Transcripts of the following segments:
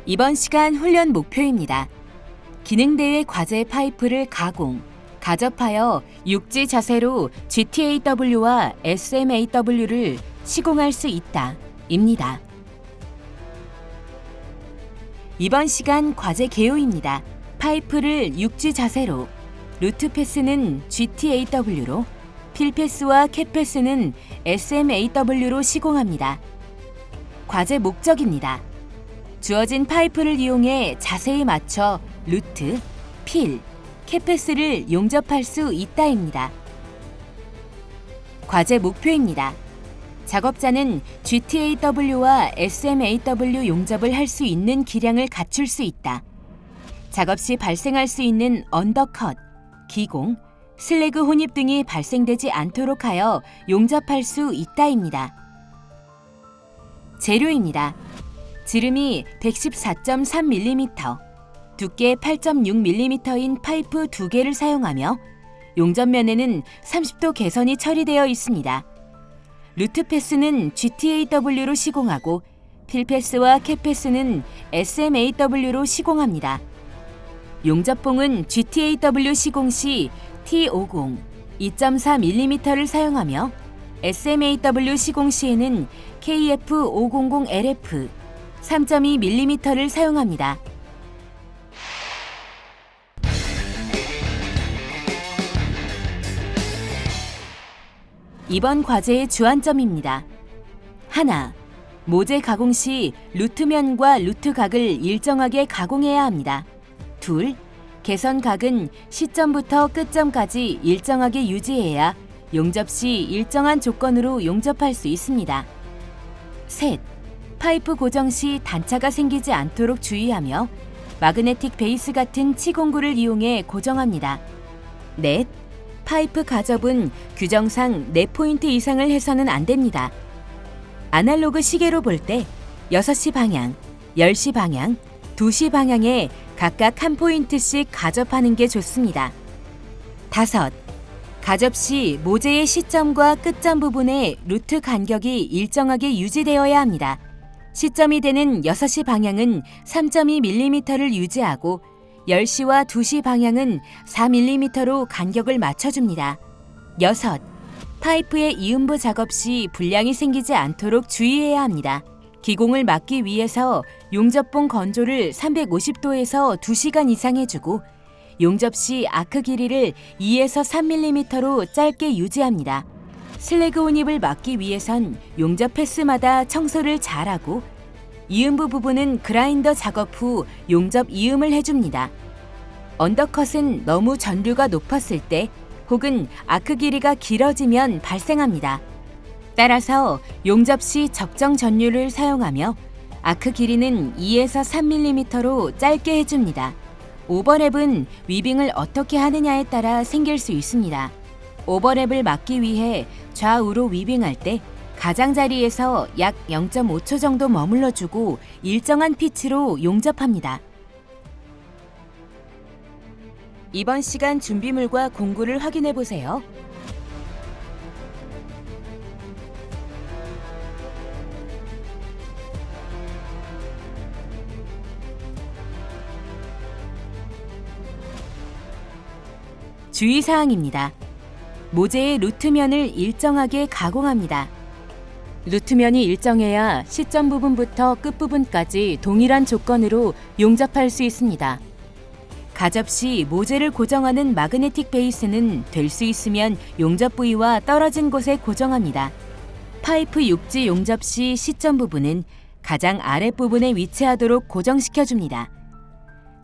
이번 시간 훈련 목표입니다. 기능대회 과제 파이프를 가접하여 육지 자세로 GTAW와 SMAW를 시공할 수 있다. 입니다. 이번 시간 과제 개요입니다. 파이프를 육지 자세로, 루트 패스는 GTAW로, 필 패스와 캡 패스는 SMAW로 시공합니다. 과제 목적입니다. 주어진 파이프를 이용해 자세히 맞춰 루트, 필, 캡 패스를 용접할 수 있다입니다. 과제 목표입니다. 작업자는 GTAW와 SMAW 용접을 할 수 있는 기량을 갖출 수 있다. 작업 시 발생할 수 있는 언더컷, 기공, 슬래그 혼입 등이 발생되지 않도록 하여 용접할 수 있다입니다. 재료입니다. 지름이 114.3mm, 두께 8.6mm인 파이프 2개를 사용하며 용접면에는 30도 개선이 처리되어 있습니다. 루트 패스는 GTAW로 시공하고 필 패스와 캡 패스는 SMAW로 시공합니다. 용접봉은 GTAW 시공 시 T50 2.4mm를 사용하며 SMAW 시공 시에는 KF500LF 3.2mm를 사용합니다. 이번 과제의 주안점입니다. 하나, 모재 가공 시 루트면과 루트각을 일정하게 가공해야 합니다. 둘, 개선각은 시점부터 끝점까지 일정하게 유지해야 용접 시 일정한 조건으로 용접할 수 있습니다. 셋, 파이프 고정 시 단차가 생기지 않도록 주의하며 마그네틱 베이스 같은 치공구를 이용해 고정합니다. 넷, 파이프 가접은 규정상 4포인트 이상을 해서는 안 됩니다. 아날로그 시계로 볼 때 6시 방향, 10시 방향, 2시 방향에 각각 1포인트씩 가접하는 게 좋습니다. 다섯, 가접 시 모재의 시점과 끝점 부분에 루트 간격이 일정하게 유지되어야 합니다. 시점이 되는 6시 방향은 3.2mm를 유지하고 10시와 2시 방향은 4mm로 간격을 맞춰줍니다. 여섯, 파이프의 이음부 작업 시 불량이 생기지 않도록 주의해야 합니다. 기공을 막기 위해서 용접봉 건조를 350도에서 2시간 이상 해주고 용접 시 아크 길이를 2에서 3mm로 짧게 유지합니다. 슬래그 혼입을 막기 위해선 용접 패스마다 청소를 잘하고 이음부 부분은 그라인더 작업 후 용접 이음을 해줍니다. 언더컷은 너무 전류가 높았을 때 혹은 아크 길이가 길어지면 발생합니다. 따라서 용접 시 적정 전류를 사용하며 아크 길이는 2에서 3mm로 짧게 해줍니다. 오버랩은 위빙을 어떻게 하느냐에 따라 생길 수 있습니다. 오버랩을 막기 위해 좌우로 위빙할 때 가장자리에서 약 0.5초 정도 머물러주고 일정한 피치로 용접합니다. 이번 시간 준비물과 공구를 확인해 보세요. 주의사항입니다. 모재의 루트면을 일정하게 가공합니다. 루트면이 일정해야 시점 부분부터 끝부분까지 동일한 조건으로 용접할 수 있습니다. 가접 시 모재를 고정하는 마그네틱 베이스는 될 수 있으면 용접 부위와 떨어진 곳에 고정합니다. 파이프 육지 용접 시 시점 부분은 가장 아랫부분에 위치하도록 고정시켜줍니다.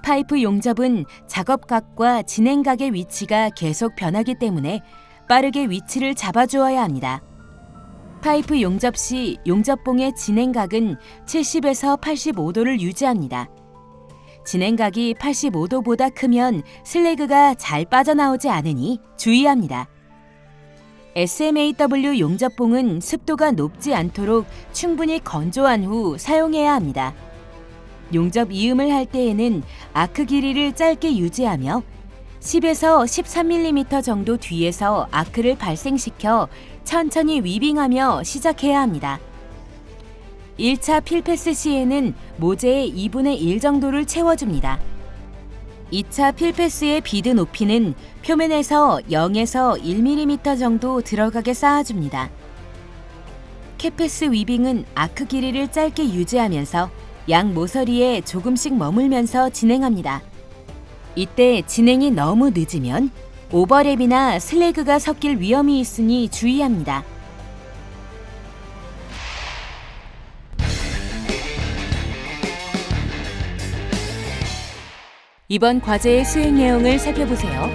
파이프 용접은 작업각과 진행각의 위치가 계속 변하기 때문에 빠르게 위치를 잡아주어야 합니다. 파이프 용접 시 용접봉의 진행각은 70에서 85도를 유지합니다. 진행각이 85도보다 크면 슬래그가 잘 빠져나오지 않으니 주의합니다. SMAW 용접봉은 습도가 높지 않도록 충분히 건조한 후 사용해야 합니다. 용접 이음을 할 때에는 아크 길이를 짧게 유지하며 10에서 13mm 정도 뒤에서 아크를 발생시켜 천천히 위빙하며 시작해야 합니다. 1차 필패스 시에는 모재의 2분의 1 정도를 채워줍니다. 2차 필패스의 비드 높이는 표면에서 0에서 1mm 정도 들어가게 쌓아줍니다. 캐패스 위빙은 아크 길이를 짧게 유지하면서 양 모서리에 조금씩 머물면서 진행합니다. 이때 진행이 너무 늦으면 오버랩이나 슬래그가 섞일 위험이 있으니 주의합니다. 이번 과제의 수행 내용을 살펴보세요.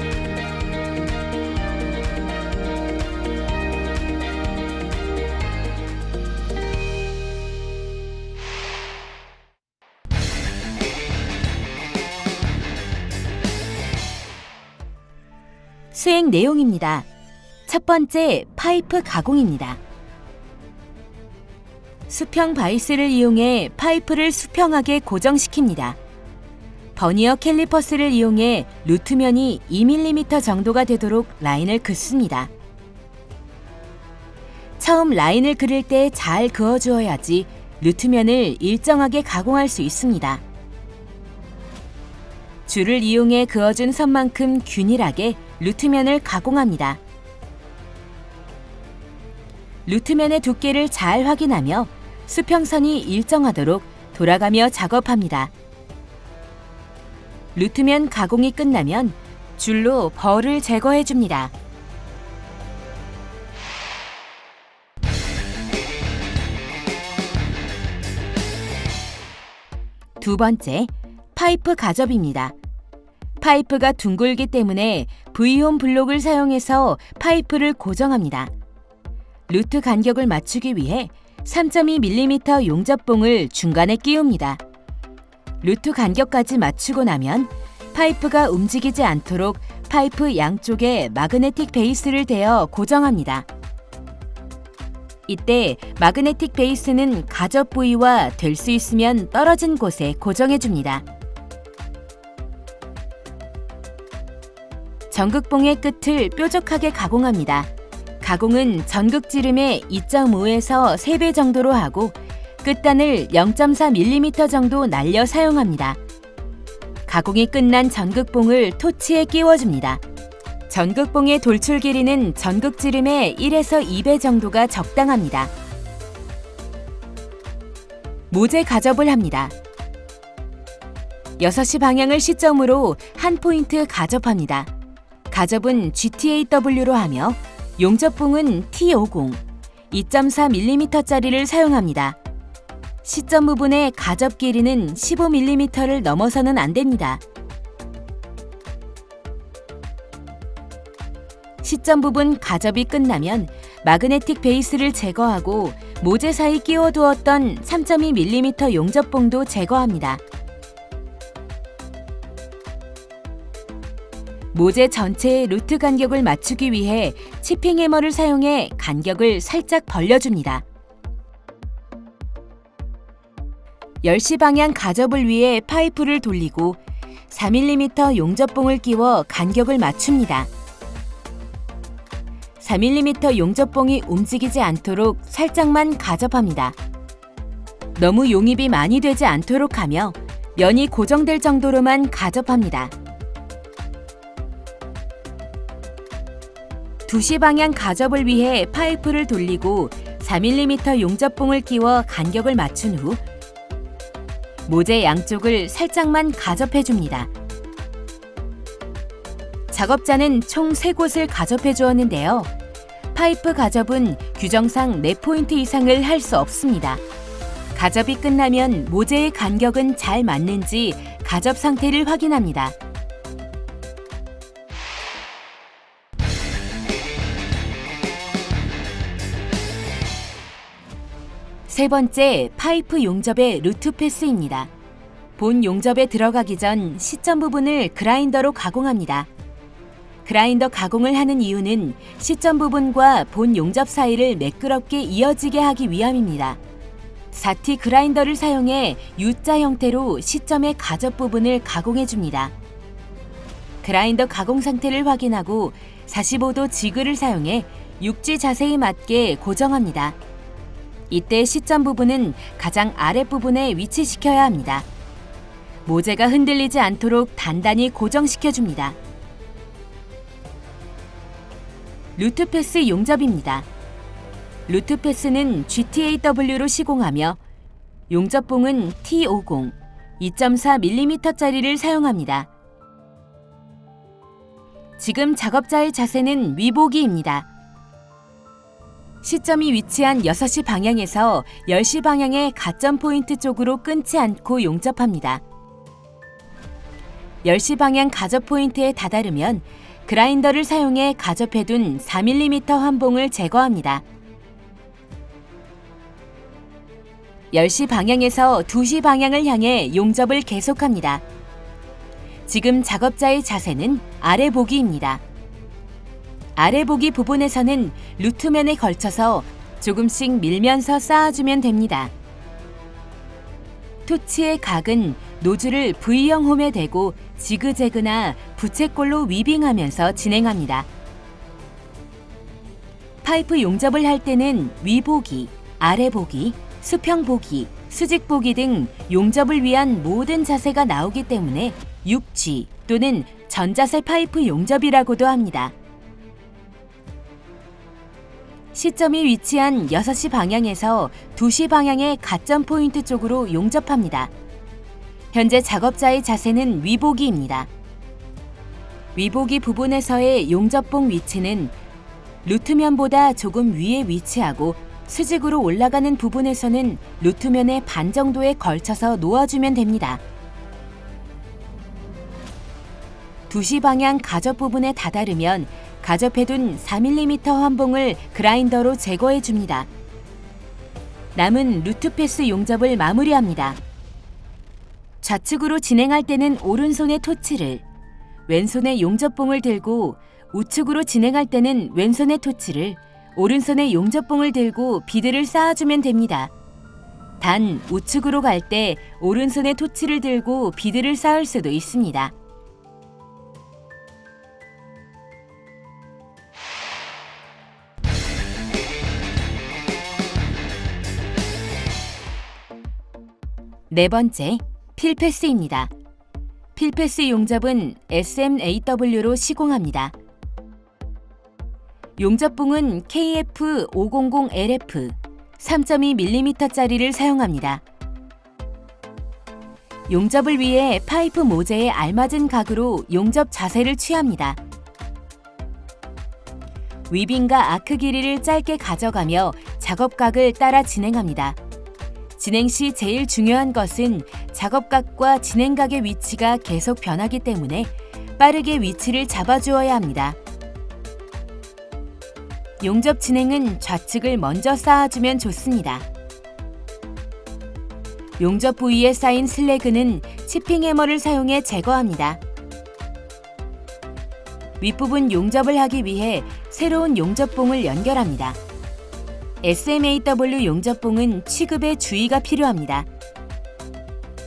수행 내용입니다. 첫 번째, 파이프 가공입니다. 수평 바이스를 이용해 파이프를 수평하게 고정시킵니다. 버니어 캘리퍼스를 이용해 루트면이 2mm 정도가 되도록 라인을 긋습니다. 처음 라인을 그릴 때 잘 그어주어야지 루트면을 일정하게 가공할 수 있습니다. 줄을 이용해 그어준 선만큼 균일하게 루트면을 가공합니다. 루트면의 두께를 잘 확인하며 수평선이 일정하도록 돌아가며 작업합니다. 루트면 가공이 끝나면 줄로 벌을 제거해 줍니다. 두 번째, 파이프 가접입니다. 파이프가 둥글기 때문에 V홈 블록을 사용해서 파이프를 고정합니다. 루트 간격을 맞추기 위해 3.2mm 용접봉을 중간에 끼웁니다. 루트 간격까지 맞추고 나면 파이프가 움직이지 않도록 파이프 양쪽에 마그네틱 베이스를 대어 고정합니다. 이때 마그네틱 베이스는 가접 부위와 될 수 있으면 떨어진 곳에 고정해줍니다. 전극봉의 끝을 뾰족하게 가공합니다. 가공은 전극지름의 2.5에서 3배 정도로 하고 끝단을 0.4mm 정도 날려 사용합니다. 가공이 끝난 전극봉을 토치에 끼워줍니다. 전극봉의 돌출 길이는 전극지름의 1에서 2배 정도가 적당합니다. 모재 가접을 합니다. 6시 방향을 시점으로 한 포인트 가접합니다. 가접은 GTAW로 하며 용접봉은 T50, 2.4mm짜리를 사용합니다. 시점 부분의 가접 길이는 15mm를 넘어서는 안 됩니다. 시점 부분 가접이 끝나면 마그네틱 베이스를 제거하고 모재 사이 끼워두었던 3.2mm 용접봉도 제거합니다. 모재 전체의 루트 간격을 맞추기 위해 치핑 해머를 사용해 간격을 살짝 벌려줍니다. 10시 방향 가접을 위해 파이프를 돌리고 4mm 용접봉을 끼워 간격을 맞춥니다. 4mm 용접봉이 움직이지 않도록 살짝만 가접합니다. 너무 용입이 많이 되지 않도록 하며 면이 고정될 정도로만 가접합니다. 2시 방향 가접을 위해 파이프를 돌리고 4mm 용접봉을 끼워 간격을 맞춘 후 모재 양쪽을 살짝만 가접해줍니다. 작업자는 총 3곳을 가접해 주었는데요. 파이프 가접은 규정상 4포인트 이상을 할 수 없습니다. 가접이 끝나면 모재의 간격은 잘 맞는지 가접 상태를 확인합니다. 세 번째, 파이프 용접의 루트 패스입니다. 본 용접에 들어가기 전 시점 부분을 그라인더로 가공합니다. 그라인더 가공을 하는 이유는 시점 부분과 본 용접 사이를 매끄럽게 이어지게 하기 위함입니다. 4T 그라인더를 사용해 U자 형태로 시점의 가접 부분을 가공해줍니다. 그라인더 가공 상태를 확인하고 45도 지그를 사용해 육지 자세에 맞게 고정합니다. 이때 시점 부분은 가장 아랫부분에 위치시켜야 합니다. 모재가 흔들리지 않도록 단단히 고정시켜줍니다. 루트패스 용접입니다. 루트패스는 GTAW로 시공하며 용접봉은 T50 2.4mm짜리를 사용합니다. 지금 작업자의 자세는 위보기입니다. 시점이 위치한 6시 방향에서 10시 방향의 가점 포인트 쪽으로 끊지 않고 용접합니다. 10시 방향 가접 포인트에 다다르면 그라인더를 사용해 가접해둔 4mm 환봉을 제거합니다. 10시 방향에서 2시 방향을 향해 용접을 계속합니다. 지금 작업자의 자세는 아래 보기입니다. 아래 보기 부분에서는 루트면에 걸쳐서 조금씩 밀면서 쌓아주면 됩니다. 토치의 각은 노즐을 V형 홈에 대고 지그재그나 부채꼴로 위빙하면서 진행합니다. 파이프 용접을 할 때는 위보기, 아래보기, 수평보기, 수직보기 등 용접을 위한 모든 자세가 나오기 때문에 6G 또는 전자세 파이프 용접이라고도 합니다. 시점이 위치한 6시 방향에서 2시 방향의 가점 포인트 쪽으로 용접합니다. 현재 작업자의 자세는 위보기입니다. 위보기 부분에서의 용접봉 위치는 루트면보다 조금 위에 위치하고 수직으로 올라가는 부분에서는 루트면의 반 정도에 걸쳐서 놓아주면 됩니다. 2시 방향 가접 부분에 다다르면 가접해둔 4mm 환봉을 그라인더로 제거해줍니다. 남은 루트패스 용접을 마무리합니다. 좌측으로 진행할 때는 오른손에 토치를, 왼손에 용접봉을 들고 우측으로 진행할 때는 왼손에 토치를, 오른손에 용접봉을 들고 비드를 쌓아주면 됩니다. 단 우측으로 갈 때 오른손에 토치를 들고 비드를 쌓을 수도 있습니다. 네 번째, 필패스입니다. 필패스 용접은 SMAW로 시공합니다. 용접봉은 KF500LF 3.2mm짜리를 사용합니다. 용접을 위해 파이프 모재에 알맞은 각으로 용접 자세를 취합니다. 위빙과 아크 길이를 짧게 가져가며 작업각을 따라 진행합니다. 진행 시 제일 중요한 것은 작업각과 진행각의 위치가 계속 변하기 때문에 빠르게 위치를 잡아주어야 합니다. 용접 진행은 좌측을 먼저 쌓아주면 좋습니다. 용접 부위에 쌓인 슬래그는 치핑 해머를 사용해 제거합니다. 윗부분 용접을 하기 위해 새로운 용접봉을 연결합니다. SMAW 용접봉은 취급에 주의가 필요합니다.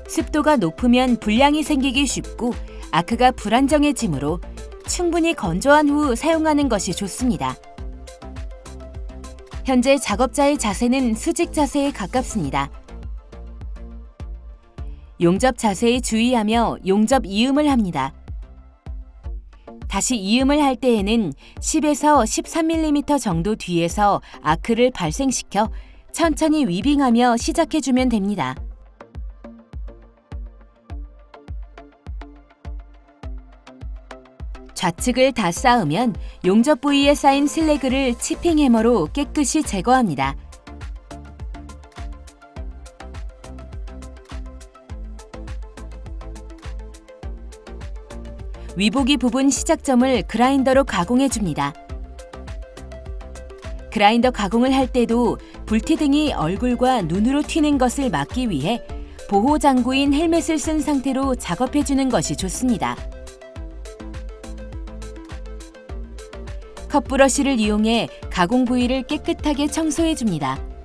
습도가 높으면 불량이 생기기 쉽고 아크가 불안정해지므로 충분히 건조한 후 사용하는 것이 좋습니다. 현재 작업자의 자세는 수직 자세에 가깝습니다. 용접 자세에 주의하며 용접 이음을 합니다. 다시 이음을 할 때에는 10에서 13mm 정도 뒤에서 아크를 발생시켜 천천히 위빙하며 시작해주면 됩니다. 좌측을 다 쌓으면 용접 부위에 쌓인 슬래그를 치핑 해머로 깨끗이 제거합니다. 위보기 부분 시작점을 그라인더로 가공해줍니다. 그라인더 가공을 할 때도 불티등이 얼굴과 눈으로 튀는 것을 막기 위해 보호 장구인 헬멧을 쓴 상태로 작업해주는 것이 좋습니다. 컵브러쉬를 이용해 가공 부위를 깨끗하게 청소해줍니다.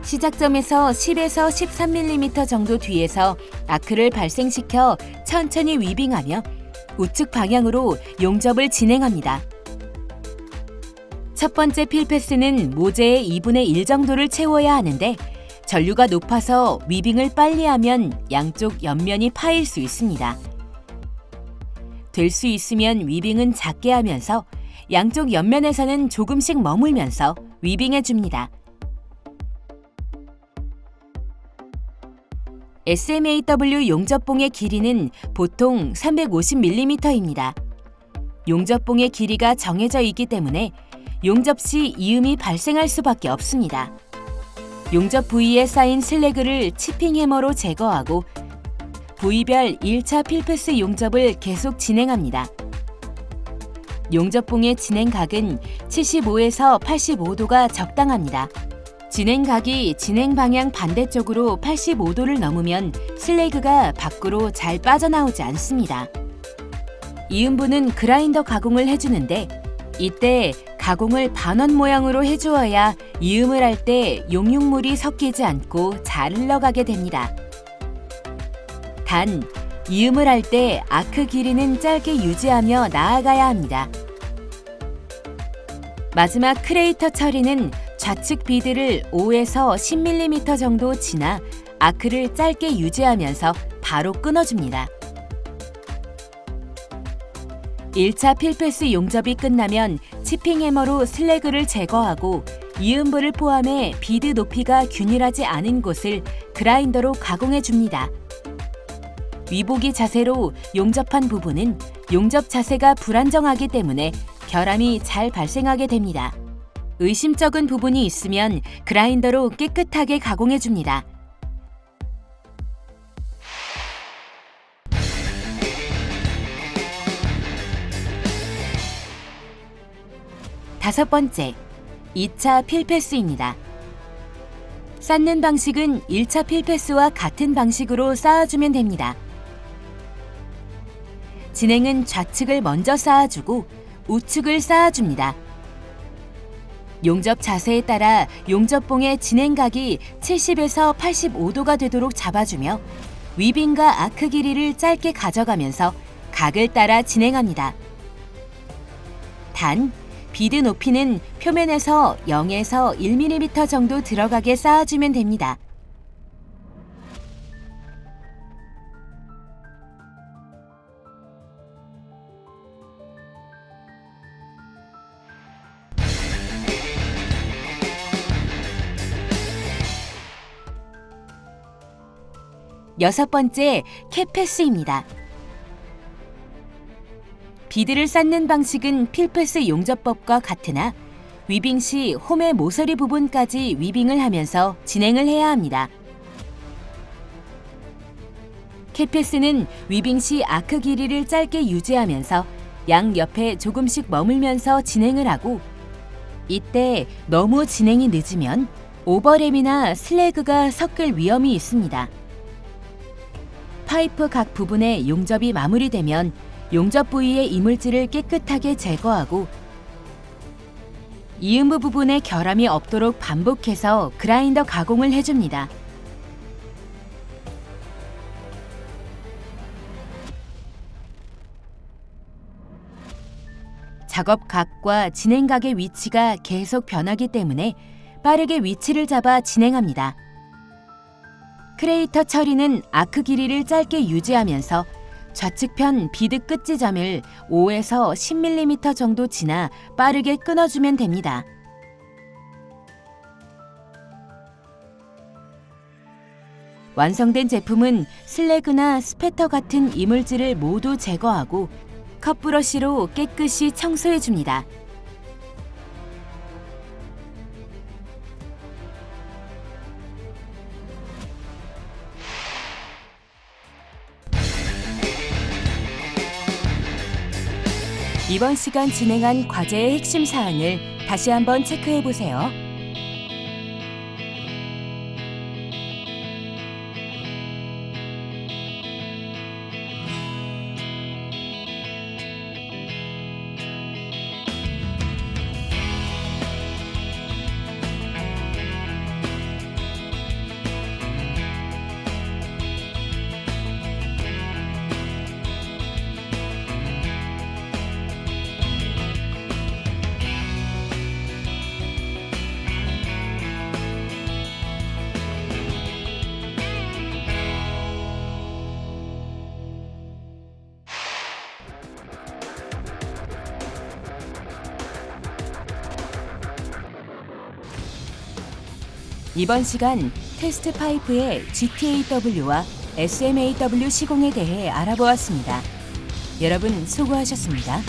시작점에서 10에서 13mm 정도 뒤에서 아크를 발생시켜 천천히 위빙하며 우측 방향으로 용접을 진행합니다. 첫 번째 필패스는 모재의 2분의 1 정도를 채워야 하는데 전류가 높아서 위빙을 빨리 하면 양쪽 옆면이 파일 수 있습니다. 될 수 있으면 위빙은 작게 하면서 양쪽 옆면에서는 조금씩 머물면서 위빙해 줍니다. SMAW 용접봉의 길이는 보통 350mm입니다. 용접봉의 길이가 정해져 있기 때문에 용접 시 이음이 발생할 수밖에 없습니다. 용접 부위에 쌓인 슬래그를 치핑 해머로 제거하고 부위별 1차 필패스 용접을 계속 진행합니다. 용접봉의 진행각은 75에서 85도가 적당합니다. 진행각이 진행 방향 반대쪽으로 85도를 넘으면 슬래그가 밖으로 잘 빠져나오지 않습니다. 이음부는 그라인더 가공을 해주는데 이때 가공을 반원 모양으로 해주어야 이음을 할 때 용융물이 섞이지 않고 잘 흘러가게 됩니다. 단, 이음을 할 때 아크 길이는 짧게 유지하며 나아가야 합니다. 마지막 크레이터 처리는 좌측 비드를 5에서 10mm 정도 지나 아크를 짧게 유지하면서 바로 끊어줍니다. 1차 필패스 용접이 끝나면 치핑 해머로 슬래그를 제거하고 이음부를 포함해 비드 높이가 균일하지 않은 곳을 그라인더로 가공해 줍니다. 위보기 자세로 용접한 부분은 용접 자세가 불안정하기 때문에 결함이 잘 발생하게 됩니다. 의심쩍은 부분이 있으면 그라인더로 깨끗하게 가공해 줍니다. 다섯 번째, 2차 필패스입니다. 쌓는 방식은 1차 필패스와 같은 방식으로 쌓아주면 됩니다. 진행은 좌측을 먼저 쌓아주고 우측을 쌓아줍니다. 용접 자세에 따라 용접봉의 진행각이 70에서 85도가 되도록 잡아주며 위빙과 아크 길이를 짧게 가져가면서 각을 따라 진행합니다. 단, 비드 높이는 표면에서 0에서 1mm 정도 들어가게 쌓아주면 됩니다. 여섯 번째, 캡패스입니다. 비드를 쌓는 방식은 필패스 용접법과 같으나 위빙 시 홈의 모서리 부분까지 위빙을 하면서 진행을 해야 합니다. 캡패스는 위빙 시 아크 길이를 짧게 유지하면서 양 옆에 조금씩 머물면서 진행을 하고 이때 너무 진행이 늦으면 오버램이나 슬래그가 섞일 위험이 있습니다. 파이프 각 부분에 용접이 마무리되면 용접 부위의 이물질을 깨끗하게 제거하고 이음부 부분에 결함이 없도록 반복해서 그라인더 가공을 해줍니다. 작업 각과 진행 각의 위치가 계속 변하기 때문에 빠르게 위치를 잡아 진행합니다. 크레이터 처리는 아크 길이를 짧게 유지하면서 좌측편 비드 끝 지점을 5에서 10mm 정도 지나 빠르게 끊어주면 됩니다. 완성된 제품은 슬래그나 스패터 같은 이물질을 모두 제거하고 컵브러쉬로 깨끗이 청소해줍니다. 이번 시간 진행한 과제의 핵심 사항을 다시 한번 체크해 보세요. 이번 시간 테스트 파이프의 GTAW와 SMAW 시공에 대해 알아보았습니다. 여러분 수고하셨습니다.